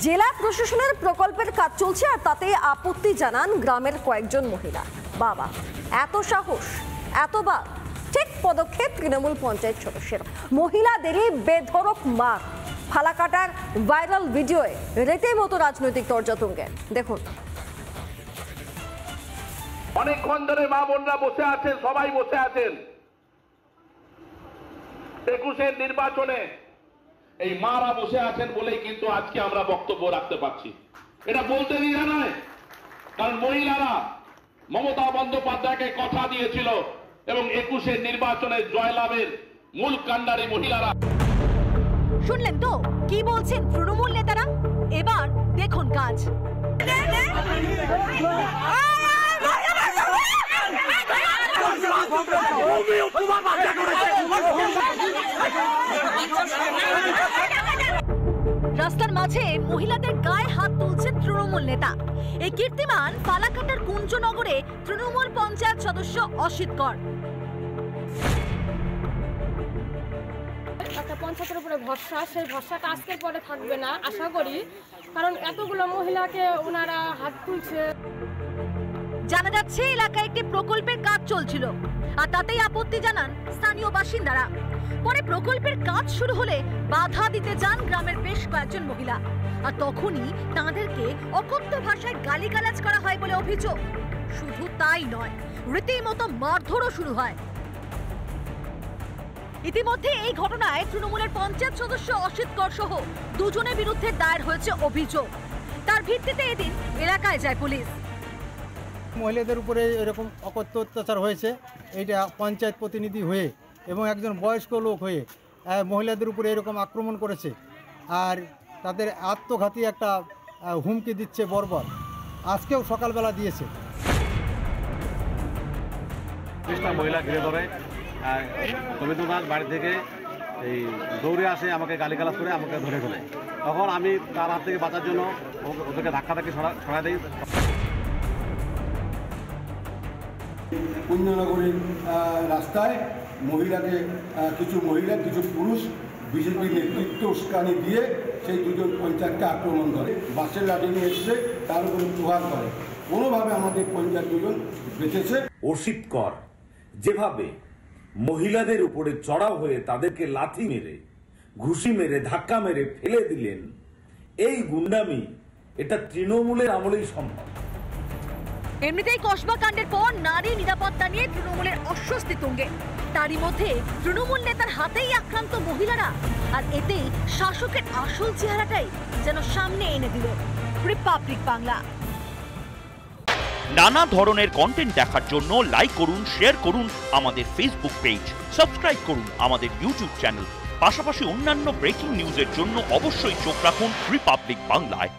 জেলা প্রশাসনের প্রকল্পের কাজ চলছে আর তাতে আপত্তি জানান গ্রামের কয়েকজন মহিলা। বাবা, এত সাহস, এতবার ঠিক পদক্ষেপ তৃণমূল পঞ্চায়েত সদস্যের। মহিলাদেরই বেধড়ক মার। ফালাকাটার ভাইরাল ভিডিওয়ে রীতিমতো রাজনৈতিক তর্জা-তুঙ্গে। দেখুন। অনেকক্ষণ ধরে মা বোনরা বসে আছেন, সবাই বসে আছেন। 21-এর নির্বাচনে এই মারা বসে আছেন বলেই কিন্তু আজকে আমরা বক্তব্য রাখতে পারছি। এটা বলতে দিই নয়, কারণ মহিলারা মমতা বন্দ্যোপাধ্যায়কে কথা দিয়েছিল এবং 21-এর নির্বাচনে জয়লাভের মূল কাণ্ডারি মহিলারা। শুনলেন তো কি বলছেন তৃণমূল নেতারা? এবার দেখুন কাজ। রাস্তার মাঝে মহিলাদের গায়ে হাত তুলছেন তৃণমূল নেতা। এই কীর্তিমান ফালাকাটার কুঞ্জনগরে তৃণমূল পঞ্চায়েত সদস্য অসিত কর। একটা পঞ্চায়েতের উপরে ভরসা, সেই ভরসাটা আজকের পরে থাকবে না আশা করি, কারণ এতগুলো মহিলাকে ওনারা হাত তুলছে। জানা যাচ্ছে এলাকায় একটি প্রকল্পের কাজ চলছিল আর তাতেই আপত্তি জানান স্থানীয় বাসিন্দারা। পরে প্রকল্পের কাজ শুরু হলে বাধা দিতে যান গ্রামের বেশ কয়েকজন মহিলা, আর তখনই তাঁদেরকে অকথ্য ভাষায় গালিগালাজ করা হয় বলে অভিযোগ। শুধু তাই নয়, রীতিমতো মারধরও শুরু হয়। ইতিমধ্যে এই ঘটনায় তৃণমূলের পঞ্চায়েত সদস্য অসিত কর সহ দুজনের বিরুদ্ধে দায়ের হয়েছে অভিযোগ। তার ভিত্তিতে এদিন এলাকায় যায় পুলিশ। মহিলাদের উপরে এরকম অকথ্য অত্যাচার হয়েছে, এইটা পঞ্চায়েত প্রতিনিধি হয়ে এবং একজন বয়স্ক লোক হয়ে মহিলাদের উপরে এরকম আক্রমণ করেছে আর তাদের আত্মঘাতী একটা হুমকি দিচ্ছে বর্বর। আজকেও সকালবেলা দিয়েছে। মহিলা ঘিরে ধরে রবীন্দ্রনাথ বাড়ি থেকে এই দৌড়ে আসে, আমাকে গালিগালাজ করে আমাকে ধরে ফেলে। তখন আমি তার হাত থেকে বাঁচার জন্য ওদেরকে ধাক্কি সরাই দিই। কুঞ্জনগরের রাস্তায় কিছু মহিলা কিছু পুরুষ বিজেপি নেতৃত্ব উস্কানি দিয়ে সেই দুজন পঞ্চায়েতকে আক্রমণ করে, বাসের লাঠি নিয়ে এসে তার উপরে প্রহার করে। কোনোভাবে আমাদের পঞ্চায়েত দুজন বেঁচেছে। অসিত কর যেভাবে মহিলাদের উপরে চড়াও হয়ে তাদেরকে লাথি মেরে, ঘুষি মেরে, ধাক্কা মেরে ফেলে দিলেন, এই গুন্ডামি এটা তৃণমূলের আমলেই সম্ভব। এমনিতেই কসবা কাণ্ডের পর নারী নিরাপত্তা নিয়ে তৃণমূলের অস্বস্তি তুঙ্গে। তারই মধ্যে তৃণমূল নেতার হাতেই আক্রান্ত মহিলারা, আর এতেই শাসকের আসল চেহারাটাই যেন সামনে এনে দিল রিপাবলিক বাংলা। নানা ধরনের কন্টেন্ট দেখার জন্য লাইক করুন, শেয়ার করুন আমাদের ফেসবুক পেজ, সাবস্ক্রাইব করুন আমাদের ইউটিউব চ্যানেল। পাশাপাশি অন্যান্য ব্রেকিং নিউজের জন্য অবশ্যই চোখ রাখুন রিপাবলিক বাংলায়।